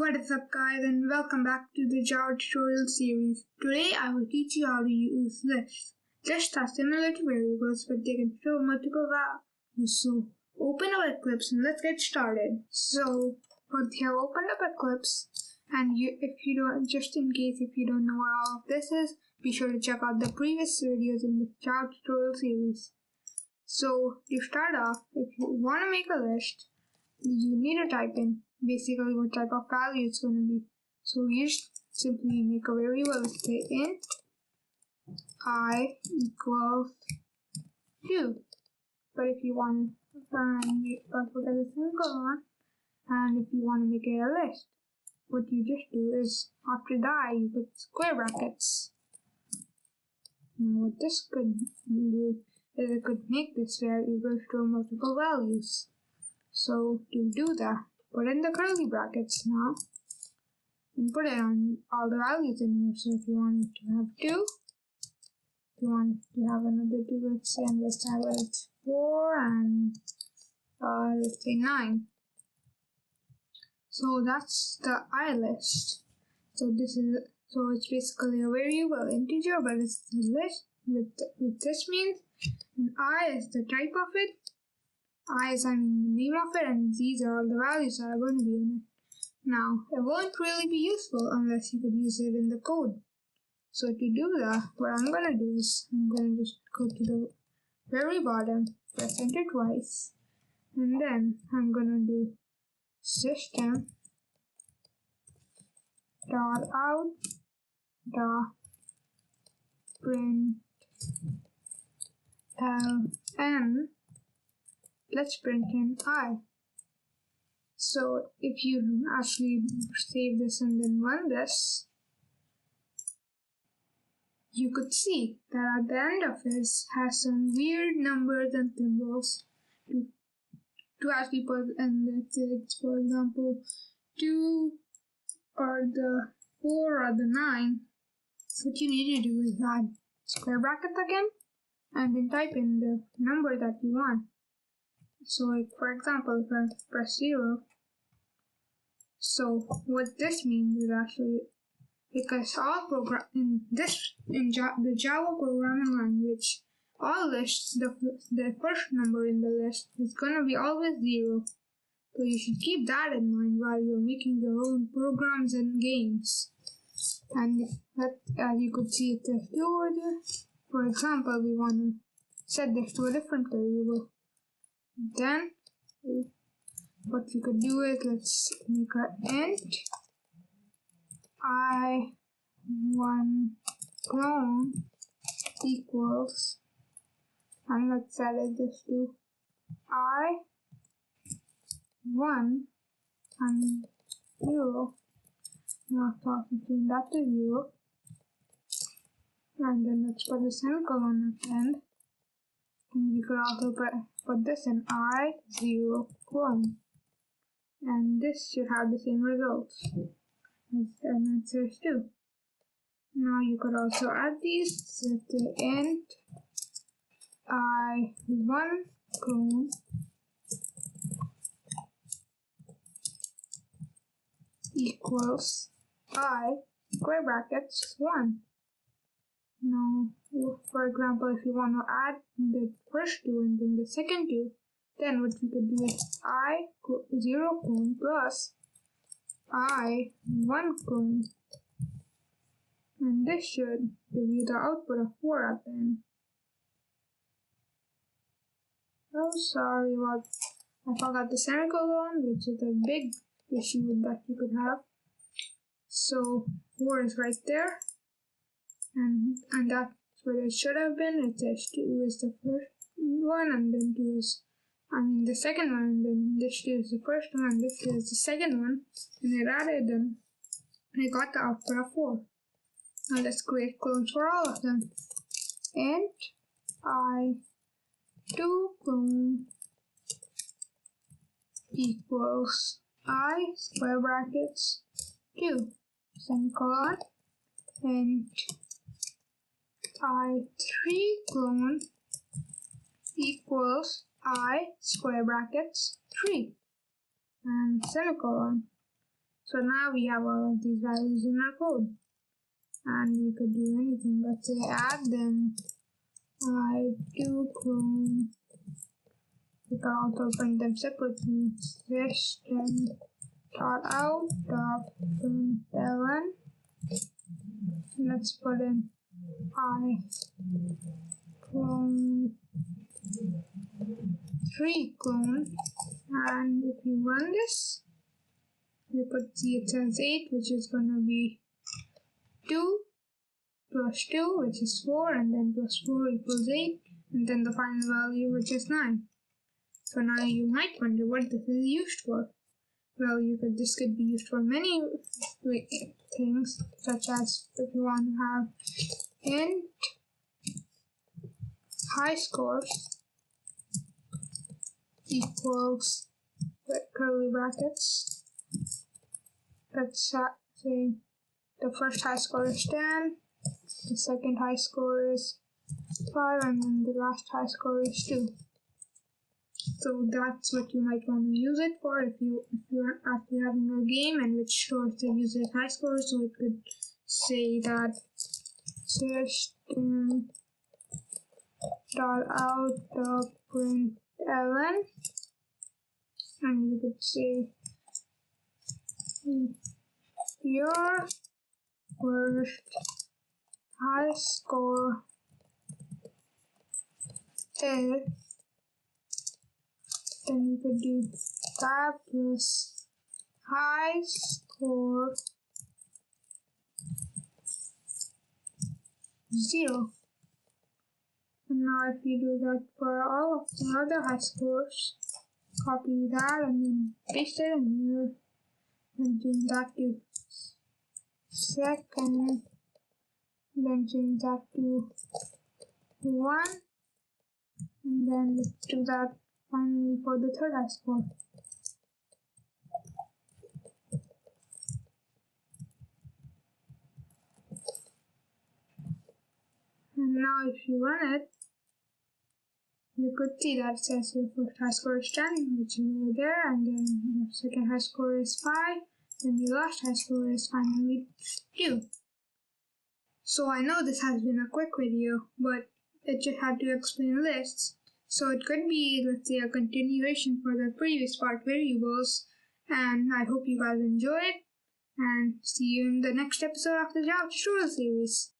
What is up guys and welcome back to the Java tutorial series. Today I will teach you how to use lists. Lists are similar to variables but they can store multiple values. So open up Eclipse and let's get started. So once you have opened up Eclipse and just in case if you don't know what all of this is, be sure to check out the previous videos in the Java tutorial series. So to start off, if you want to make a list, you need to type in basically what type of value it's going to be. So you just simply make a variable, say int I equals 2. But if you want to put a semicolon, and if you want to make it a list, what you just do is after the I you put square brackets. Now what this could do is it could make this variable store multiple values. So to do that, put in the curly brackets now and put it on all the values in here. So if you wanted to have 2, if you want to have another 2, let's say, and let's have it 4 and let's say 9. So that's the I list. So it's basically a variable integer, but it's a list. With this means an I is the type of it. I is the name of it, and these are all the values that are going to be in it. Now, it won't really be useful unless you could use it in the code. So to do that, what I'm going to do is I'm going to just go to the very bottom, press enter twice, and then I'm going to do system.out.println. Let's print in I. So if you actually save this and then run this, you could see that at the end of this has some weird numbers and symbols to actually put in the things. For example, 2 or the 4 or the 9. What you need to do is add square brackets again and then type in the number that you want. So like for example, if I press 0, so what this means is actually, because all the Java programming language, all lists, the first number in the list is gonna be always 0. So you should keep that in mind while you're making your own programs and games. And as you could see, it says 2 over there. For example, we want to set this to a different variable. Then what we could do is let's make an int I1 clone equals, and let's set this to I1 and 0. Now start between that to 0, and then let's put a semicolon at the end. And you could also put this in I0 clone, and this should have the same results as answers too. Now you could also add these, set the int I1 clone equals I square brackets 1. Now, for example, if you want to add the first 2 and then the second 2, then what we could do is I0 clone plus I1 clone. And this should give you the output of 4 at the end. Oh, sorry about, I forgot the semicolon, which is a big issue that you could have. So 4 is right there. And that's what it should have been. It says 2 is the first one, and then 2 is, the second one, and then this 2 is the first one, and this is the second one, and it added them, and it got the output of 4. Now let's create clones for all of them. Int I2 clone equals I square brackets 2 semicolon, and I3 clone equals I square brackets 3 and semicolon. So now we have all of these values in our code. And we could do anything. Let's say add them I2clone. We can also print them separately. System.out.println. Let's put in I clone, and if you run this, you could see it says 8, which is going to be 2 plus 2, which is 4, and then plus 4 equals 8, and then the final value, which is 9. So now you might wonder what this is used for. Well, this could be used for many things, such as if you want to have int high scores equals curly brackets. Let's say the first high score is 10, the second high score is 5, and then the last high score is 2. So that's what you might want to use it for if you're after having a game and which stores the user's high score. So it could say that system.out.println, and you could say your first high score is, then you could do tab plus high score 0. And now if you do that for all of the other high scores, copy that and then paste it in here, and change that to second, then change that to 1, and then let's do that finally for the third high score. And now if you run it, you could see that it says your first high score is 10, which is over there, and then your second high score is 5, and your last high score is finally 2. So I know this has been a quick video, but it just had to explain lists. So it could be, let's say, a continuation for the previous part variables, and I hope you guys enjoyed, and see you in the next episode of the Java tutorial series.